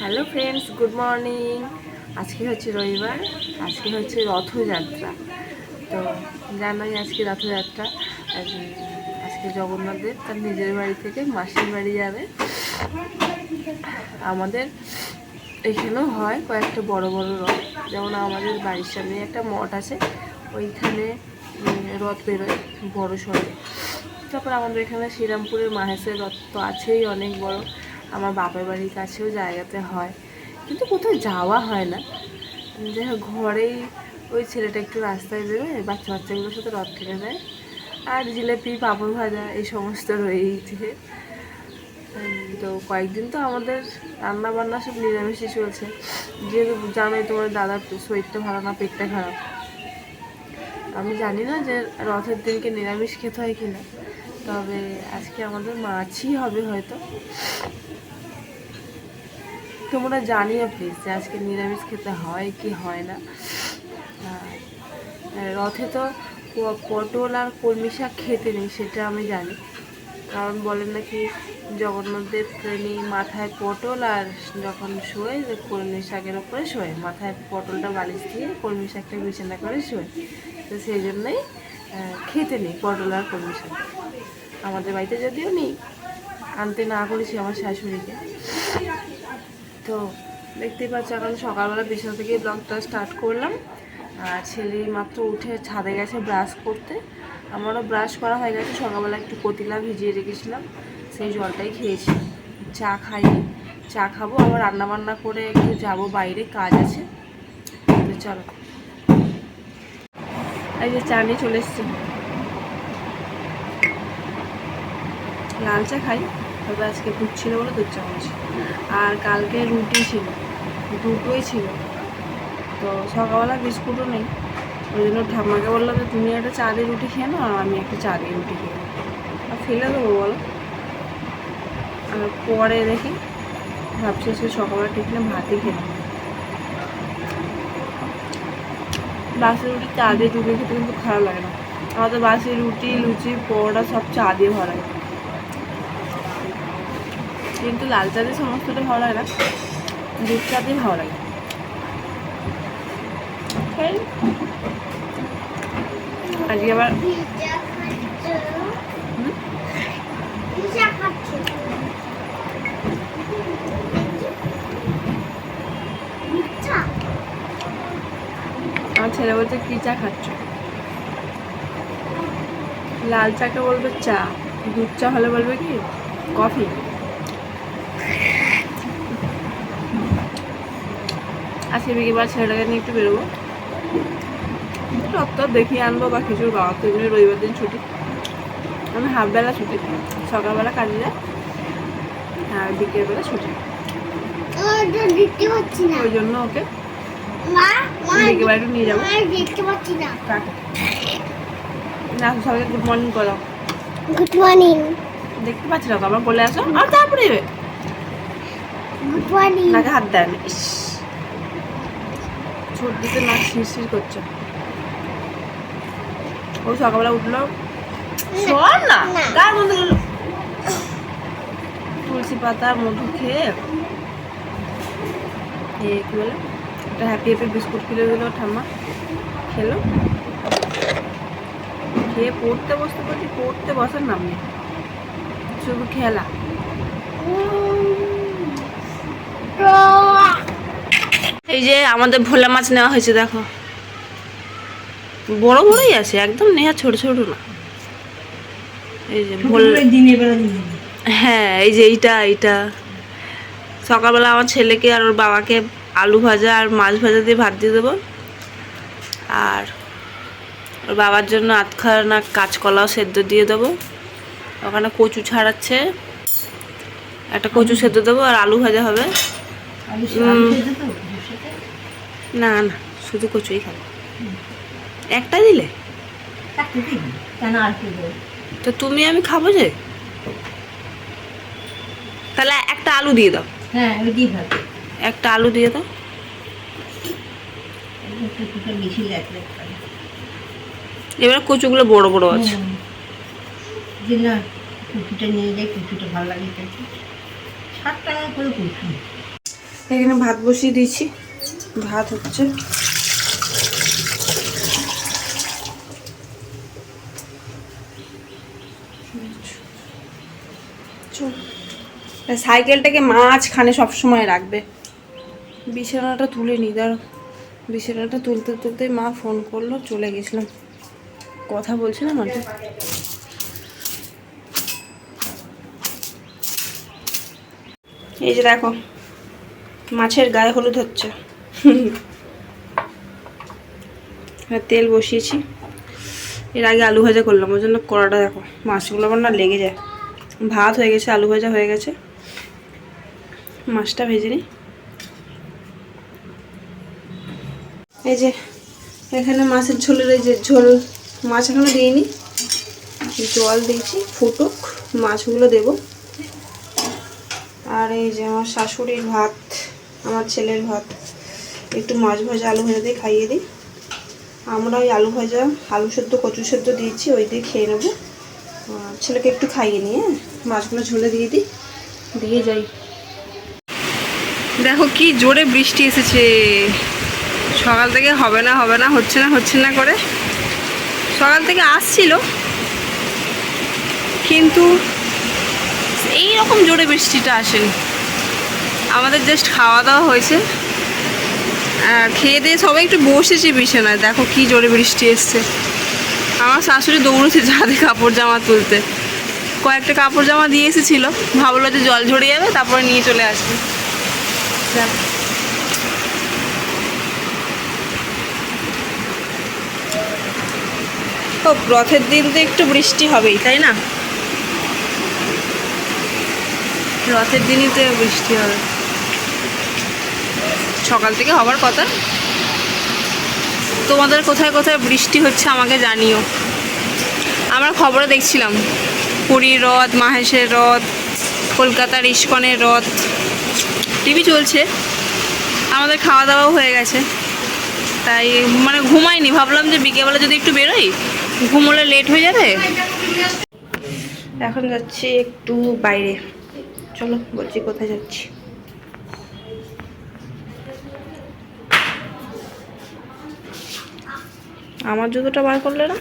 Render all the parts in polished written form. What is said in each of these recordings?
Hello friends, good morning. আজকে হচ্ছে রবিবার, আজকে হচ্ছে রথযাত্রা। তো জানোই আজকে রথযাত্রা। আজকে জগন্নাথদেব তার নিজের বাড়ি থেকে মাসির বাড়ি যাবে। আমাদের এখানেও হয় কয়েকটা বড় বড় রথ, যেমন আমাদের বাড়ির সামনে একটা মঠ আছে, ওইখানে রথ বেরোয় বড় সড়ো। তারপর আমাদের এখানে শ্রীরামপুরের মাহেশের রথ তো আছেই, অনেক বড়। আমার বাপের বাড়ির কাছেও জায়গাতে হয়, কিন্তু কোথাও যাওয়া হয় না। যাই হোক, ঘরেই ওই ছেলেটা একটু রাস্তায় বেরোয়, বাচ্চা বাচ্চাগুলোর সাথে রথ টেনে দেয়। আর জিলেপি, পাঁপড় ভাজা এই সমস্ত রয়েইছে। তো কয়েকদিন তো আমাদের রান্না বান্না সব নিরামিষই চলছে, যেহেতু জানোই তোমার দাদার শরীরটা ভালো না, পেটটা খারাপ। আমি জানি না যে রথের দিনকে নিরামিষ খেতে হয় কিনা, তবে আজকে আমাদের মাছই হবে হয়তো। তোমরা জানিও প্লিজ যে আজকে নিরামিষ খেতে হয় কি হয় না। রথে তো পটল আর কলমি শাক খেতে নেই, সেটা আমি জানি। কারণ বলেন নাকি জগন্নাথদেব ট্রেনে মাথায় পটল, আর যখন শোয় কলমি শাকের ওপরে শোয়, মাথায় পটলটা বালিশ দিয়ে কলমি শাকটা বিছানা করে শোয়। তো সেই জন্যই খেতে নেই পটল আর কলমি শাক। আমাদের বাড়িতে যদিও নেই, আনতে না করেছি আমার শাশুড়িকে। তো দেখতেই পাচ্ছ, এখন সকালবেলা বিছানা থেকে ব্লগটা স্টার্ট করলাম। আর ছেলে মাত্র উঠে ছাদে গেছে ব্রাশ করতে। আমারও ব্রাশ করা হয়ে গেছে, সকালবেলা একটু কতিলা ভিজিয়ে রেখেছিলাম, সেই জলটাই খেয়েছি। চা খাইনি, চা খাবো। আবার রান্নাবান্না করে একটু যাবো, বাইরে কাজ আছে। তো চলো, এই যে চা নিয়ে চলে এসছি। লাল চা খাই, তবে আজকে দুধ ছিল বলে দুধ চা খাচ্ছি। আর কালকে রুটি ছিল, দুটোই ছিল। তো সকালবেলা বিস্কুটও নেই, ওই জন্য ঠাম্মাকে বললাম যে তুমি একটা চা দিয়ে রুটি খেয়ে নাও, আর আমি একটা চা দিয়ে রুটি খেয়ে নাও। আর ফেলে দেবো বলো? আর পরে দেখি ভাবছি আজকে সকালবেলা টিফিনে ভাতই খেলাম। বাসি রুটি চা দিয়ে ডুবে খেতে কিন্তু খারাপ লাগে না। আমাদের বাসি রুটি, লুচি, পরোটা সব চা দিয়ে ভালো লাগে, কিন্তু লাল চা দিয়ে সমস্তটা ভালো লাগে না, দুধ চা দিয়ে ভালো লাগে। আজকে আবার আমার ছেলে বলছে কি চা খাচ্ছ? লাল চাকে বলবে চা, দুধ চা হলে বলবে কি কফি। আজকে বিকেলবার ছেলেটাকে নিয়ে একটু বেরোবো, সপ্তাহ দেখিয়ে আনবো বা কিছুর বাবা তো এমনি রবিবার দিন ছুটি, আমি হাফবেলা ছুটি, সকালবেলা কাজে যায় আর বিকেলবেলা ছুটি। ওই জন্য ওকে বিকেলবেলা একটু নিয়ে যাবো। না, সবাইকে গুড মর্নিং করো। Good morning. দেখতে পাচ্ছি না তো, আমার বলে আসো আর তারপরে গুড মর্নিং। নাকে হাত দেন। ইস, সর্দিতে নাক শিরশির করছে। ও সকালবেলা উঠলো, শোন না গার মধ্যে তুলসী পাতা মধু খেয়ে কি বলে একটা হ্যাপি হ্যাপি বিস্কুট কিনে দিল ঠাম্মা, খেলো। খেয়ে পড়তে বসতে পারছি, পড়তে বসার নাম নেই, শুধু খেলা। এই যে আমাদের ভোলা মাছ নেওয়া হয়েছে, দেখো বড় বড়ই আছে একদম, নেহা ছোট ছোট না। এই যে হ্যাঁ, এই যে এইটা সকালবেলা আমার ছেলেকে আর ওর বাবাকে আলু ভাজা আর মাছ ভাজা দিয়ে ভাত দিয়ে দেবো। আর ওর বাবার জন্য আধখানা কাঁচকলাও সেদ্ধ দিয়ে দেবো। ওখানে কচু ছাড়াচ্ছে, একটা কচু সেদ্ধ দেবো, আর আলু ভাজা হবে। না না, শুধু কচুই খাবো। একটা দিলে তো তুমি আমি খাবো যে, তাহলে একটা আলু দিয়ে দাও। হ্যাঁ, একটা আলু দিয়ে দাও। এবার কচুগুলো বড় বড় আছে। কচুটা নিয়ে যাই, কচুটা ভালো লাগে। 7 টাকা করে কচু। এখানে ভাত বসিয়ে দিয়েছি, ভাত হচ্ছে। সাইকেলটাকে মাঝখানে সবসময় রাখবে। বিছানাটা তুলে নি, ধরো বিছানাটা তুলতে তুলতেই মা ফোন করলো, চলে গেছিলাম, কথা বলছিলাম আর কি। এই যে দেখো মাছের গায়ে হলুদ হচ্ছে। তেল বসিয়েছি, এর আগে আলু ভাজা করলাম, ওই জন্য কড়াটা দেখো, মাছগুলো আমার না লেগে যায়। ভাত হয়ে গেছে, আলু ভাজা হয়ে গেছে, মাছটা ভেজে নিই। এই যে এখানে মাছের ঝোলের এই যে ঝোল, মাছ এখনো দিইনি, জল দিয়েছি, ফুটুক, মাছগুলো দেব। আর এই যে আমার শাশুড়ির ভাত, আমার ছেলের ভাত, একটু মাছ ভাজা আলু ভাজা দিয়ে খাইয়ে দিই। আমরা ওই আলু ভাজা, আলু সেদ্ধ, কচু সেদ্ধ দিয়েছি, ওই দিয়ে খেয়ে নেবো। ছেলেকে একটু খাইয়ে নিয়ে মাছগুলো ঝোলে দিয়ে দিই, দিয়ে যাই। দেখো কি জোরে বৃষ্টি এসেছে, সকাল থেকে হবে না হবে না, হচ্ছে না করে সকাল থেকে আসছিল, কিন্তু এই রকম জোরে বৃষ্টিটা আসেনি। আমাদের জাস্ট খাওয়া দাওয়া হয়েছে, খেয়ে দিয়ে সবাই একটু বসেছি বিছানায়, দেখো কি জোরে বৃষ্টি এসছে। আমার শাশুড়ি দৌড়েছে ছাদে কাপড় জামা তুলতে, কয়েকটা কাপড় জামা দিয়ে এসেছিলো, ভাবলো যে জল ঝরে যাবে, তারপরে নিয়ে চলে আসবে। ও রথের দিন তো একটু বৃষ্টি হবেই, তাই না? রথের দিনই তো বৃষ্টি হবে, সকাল থেকে হবার কথা। তোমাদের কোথায় কোথায় বৃষ্টি হচ্ছে আমাকে জানিও। আমরা খবরে দেখছিলাম পুরীর রথ, মাহেশের রথ, কলকাতার ইস্কনের রথ, টিভি চলছে। আমাদের খাওয়া দাওয়াও হয়ে গেছে, তাই মানে ঘুমাইনি, ভাবলাম যে বিকেলবেলা যদি একটু বেরোই, ঘুমোলে লেট হয়ে যাবে। এখন যাচ্ছি একটু বাইরে, চলো বলছি কোথায় যাচ্ছি। আমার জুতোটা বার করলে না?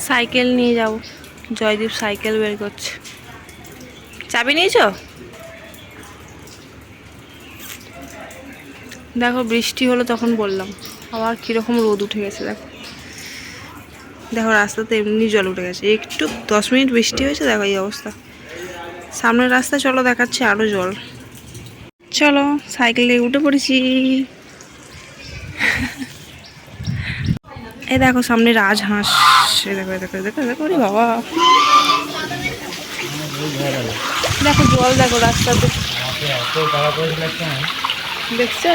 সাইকেল নিয়ে যাব, জয়দীপ সাইকেল বের করছে। চাবি নিয়েছো? দেখো বৃষ্টি হলো তখন বললাম, আবার কীরকম রোদ উঠে গেছে। দেখো দেখো রাস্তাতে এমনি জল উঠে গেছে, একটু 10 মিনিট বৃষ্টি হয়েছে, দেখো এই অবস্থা। সামনের রাস্তা চলো দেখাচ্ছে আরও জল। চলো সাইকেলে উঠে পড়েছি। এই দেখো সামনে রাজহাঁস, দেখো দেখো দেখো দেখো, বাবা দেখো জল, দেখো রাস্তাতে, দেখছো?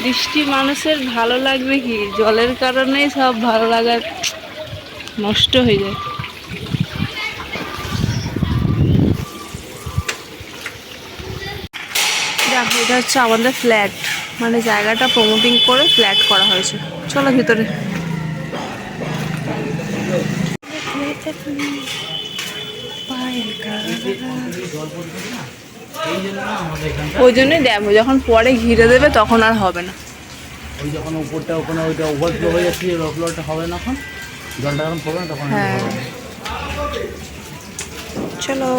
বৃষ্টি মানুষের ভালো লাগবে কি, জলের কারণেই সব ভালো লাগা নষ্ট হয়ে যায়। দেখো এটা হচ্ছে আমাদের ফ্ল্যাট, মানে জায়গাটা প্রমোটিং করে ফ্ল্যাট করা হয়েছে। চলো ভিতরে। ওই জন্যই দেখো, যখন পরে ঘিরে দেবে তখন আর হবে না। ওই যখন উপরটা ওখানে ওইটা ওভারফ্লো হয়ে যাচ্ছে, ওভারফ্লোটা হবে না, এখন জলটা যখন পড়বে না তখন। হ্যাঁ চলো।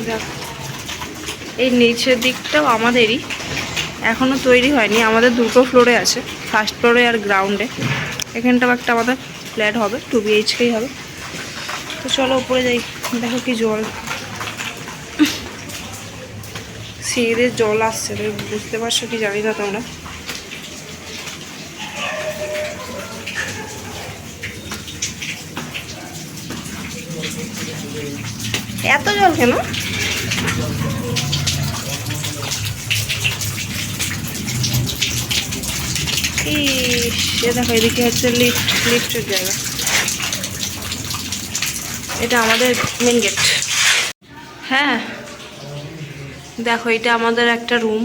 দেখো এই নিচের দিকটাও আমাদেরই, এখনও তৈরি হয়নি, আমাদের দুটো ফ্লোরে আছে, ফার্স্ট ফ্লোরে আর গ্রাউন্ডে। এখানটাও একটা আমাদের ফ্ল্যাট হবে, 2 BHKই হবে। তো চলো উপরে যাই। দেখো কি জল, সিঁড়িতে জল আসছে, বুঝতে পারছো কি জানি না তোমরা। এত জল কেন? দেখো এদিকে হচ্ছে লিফটের জায়গা, এটা আমাদের মেন গেট। হ্যাঁ দেখো, এটা আমাদের একটা রুম,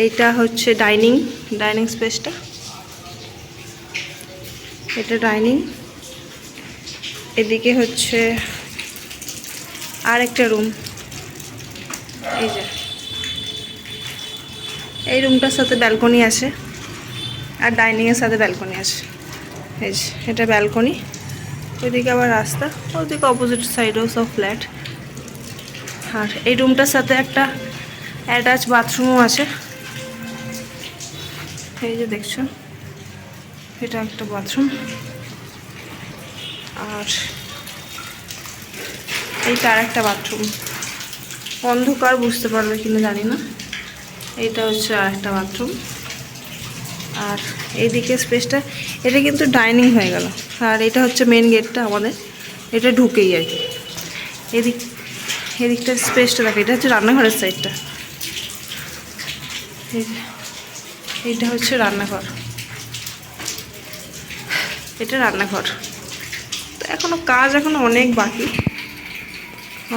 এইটা হচ্ছে ডাইনিং স্পেসটা, এটা ডাইনিং। এদিকে হচ্ছে আর একটা রুম, এই যে এই রুমটার সাথে ব্যালকনি আছে, আর ডাইনিংয়ের সাথে ব্যালকনি আছে। এই যে এটা ব্যালকনি, ওইদিকে আবার রাস্তা, ওইদিকে অপোজিট সাইডেও সব ফ্ল্যাট। আর এই রুমটার সাথে একটা অ্যাটাচ বাথরুমও আছে, এই যে দেখছো, এটা একটা বাথরুম। আর এইটা আর একটা বাথরুম, অন্ধকার বুঝতে পারবে কিনা জানি না। এইটা হচ্ছে আর একটা বাথরুম। আর এইদিকে স্পেসটা, এটা কিন্তু ডাইনিং হয়ে গেল। আর এটা হচ্ছে মেন গেটটা আমাদের, এটা ঢুকেই আর কি। এদিকটার স্পেসটা দেখো, এটা হচ্ছে রান্নাঘরের সাইডটা, এইটা হচ্ছে রান্নাঘর, এটা রান্নাঘর। তো এখনো কাজ অনেক বাকি,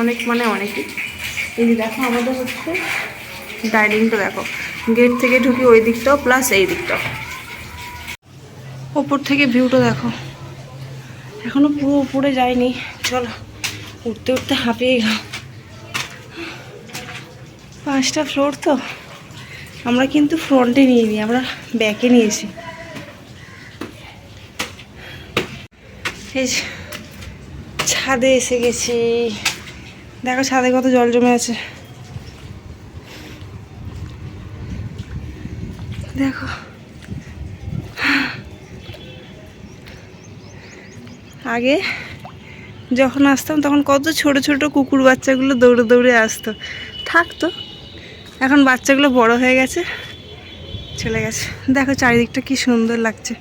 অনেক মানে অনেকই। এই যে দেখো আমাদের হচ্ছে ডাইনিংটা, দেখো গেট থেকে ঢুকি ওই দিকটাও প্লাস এই দিকটাও, ওপর থেকে ভিউটা দেখো। এখনো পুরো উপরে যায়নি, চলো উঠতে উঠতে হাঁপিয়ে গেল। 5টা ফ্লোর তো, আমরা কিন্তু ফ্রন্টে নিইনি, আমরা ব্যাকে নিয়েছি। এই ছাদে এসে গেছি, দেখো ছাদে কত জল জমে আছে, দেখো। আগে যখন আসতাম তখন কত ছোট ছোট কুকুর বাচ্চাগুলো দৌড়ে দৌড়ে আসতো, থাকতো। এখন বাচ্চাগুলো বড় হয়ে গেছে, চলে গেছে। দেখো চারিদিকটা কি সুন্দর লাগছে।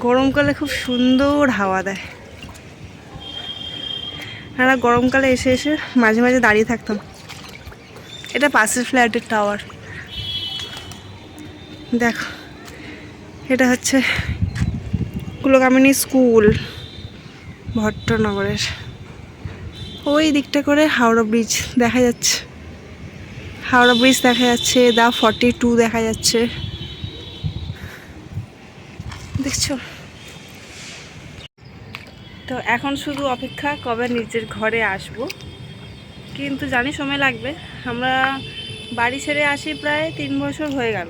গরমকালে খুব সুন্দর হাওয়া দেয়। আমরা গরমকালে এসে এসে মাঝে মাঝে দাঁড়িয়ে থাকতাম। এটা পাশের ফ্ল্যাটের টাওয়ার, দেখো। এটা হচ্ছে কুলকামিনী স্কুল ভট্টনগরের, ওই দিকটা করে হাওড়া ব্রিজ দেখা যাচ্ছে, হাওড়া ব্রিজ দেখা যাচ্ছে, দা 42 দেখা যাচ্ছে, দেখছো। তো এখন শুধু অপেক্ষা কবে নিজের ঘরে আসব, কিন্তু জানি সময় লাগবে। আমরা বাড়ি ছেড়ে আসি প্রায় 3 বছর হয়ে গেল।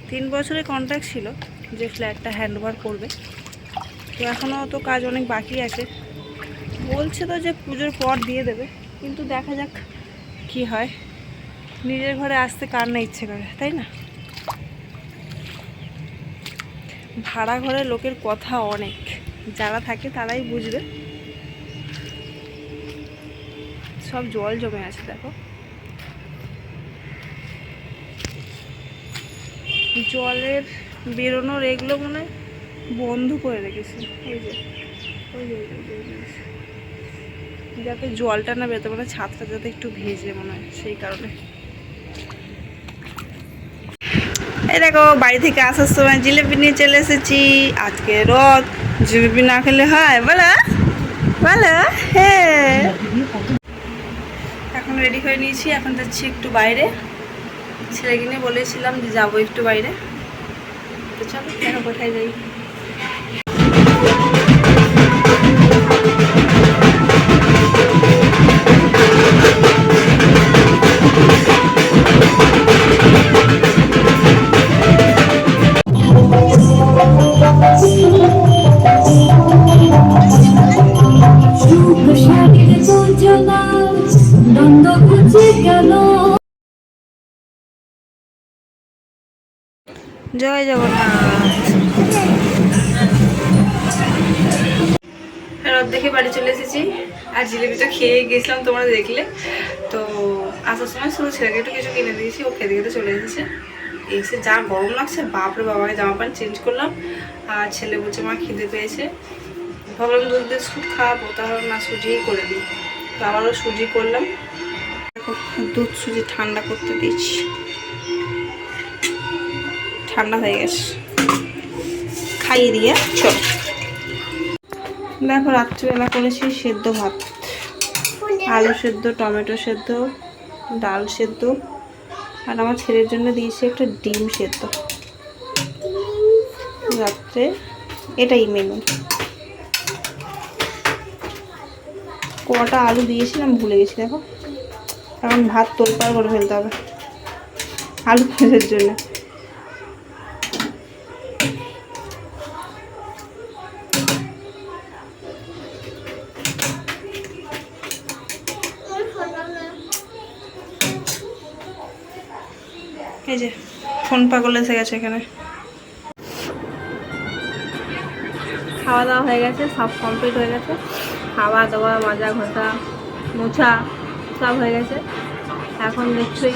3 বছরের কন্ট্রাক্ট ছিল যে ফ্ল্যাটটা হ্যান্ডওভার করবে। তো এখনও তো কাজ অনেক বাকি আছে, বলছে তো যে পুজোর পর দিয়ে দেবে, কিন্তু দেখা যাক কি হয়। নিজের ঘরে আসতে কার না ইচ্ছে করে, তাই না? ভাড়া ঘরে লোকের কথা অনেক, যারা থাকে তারাই বুঝবে। সব জল জমে আছে দেখো, জলের বেরোনোর এগুলো মনে হয় বন্ধ করে রেখেছে। এই যে ওই যে যাতে জলটা না বেরোতে, মানে ছাদটা যাতে একটু ভেজে মনে হয়, সেই কারণে। এই দেখো বাড়ি থেকে আসার সময় জিলিপি নিয়ে চলে এসেছি। আজকে রথ, জিলিপি না খেলে হয় বলো বলো? হ্যাঁ, এখন রেডি হয়ে নিয়েছি, এখন যাচ্ছি একটু বাইরে। ছেলেকে নিয়ে বলেছিলাম যে যাবো একটু বাইরে, তো চলো দেখো কোথায় যাই। জয় জগন্নাথ। রথ দেখে বাড়ি চলে এসেছি, আর জিলিপিটা খেয়ে গেছিলাম, তোমরা দেখলে তো। আসার সময় শুধু ছেলেকে একটু কিছু কিনে দিয়েছি, ও খেতে খেতে চলে এসেছে। এসে যা গরম লাগছে, বাপরে বাবাকে জামা প্যান্ট চেঞ্জ করলাম। আর ছেলে বলছে মা খিদে পেয়েছে, ভাবলাম দুধ বিস্কুট খাওয়াবো, তাহলে না সুজিই করে দিই। তো আবারও সুজি করলাম, দুধ সুজি ঠান্ডা করতে দিয়েছি, ঠান্ডা হয়ে গেছে, খাইয়ে দিয়ে চল। দেখো রাত্রিবেলা করেছি সেদ্ধ ভাত, আলু সেদ্ধ, টমেটো সেদ্ধ, ডাল সেদ্ধ, আর আমার ছেলের জন্য দিয়েছি একটা ডিম সেদ্ধ। রাত্রে এটাই মেনু। কটা আলু দিয়েছিলাম ভুলে গেছি, দেখো এখন ভাত তোলপাড় করে ফেলতে হবে আলু ভাজার জন্য। এই যে ফোন পাগল এসে গেছে এখানে। খাওয়া দাওয়া হয়ে গেছে, সব কমপ্লিট হয়ে গেছে। খাওয়া দাওয়া, মাজা ঘষা, মোছা সব হয়ে গেছে। এখন দেখছি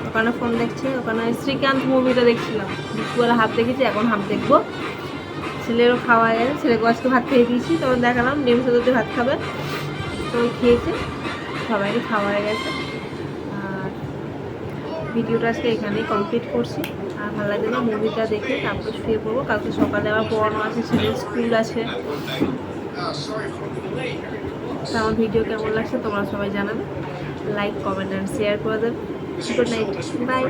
ওখানে ফোন দেখছি, ওখানে শ্রীকান্ত মুভিটা দেখছিলাম। দুপুরবেলা হাফ দেখেছি, এখন হাফ দেখবো। ছেলেরও খাওয়া হয়ে গেছে, ছেলেকে আজকে ভাত খেয়ে দিয়েছি, তখন দেখালাম ডিম সেদ্ধ দিয়ে ভাত খাবে, তো ওই খেয়েছে। সবাইকে খাওয়া হয়ে গেছে। আর ভিডিওটা আজকে এখানেই কমপ্লিট করছি। আর ভালো লাগছে না, মুভিটা দেখে তারপর শুয়ে পড়বো। কালকে সকালে আবার পড়ানো আছে, ছেলের স্কুল আছে। তো আমার ভিডিও কেমন লাগছে তোমরা সবাই জানাবে, লাইক, কমেন্ট অ্যান্ড শেয়ার করে দেবে। Good night, by.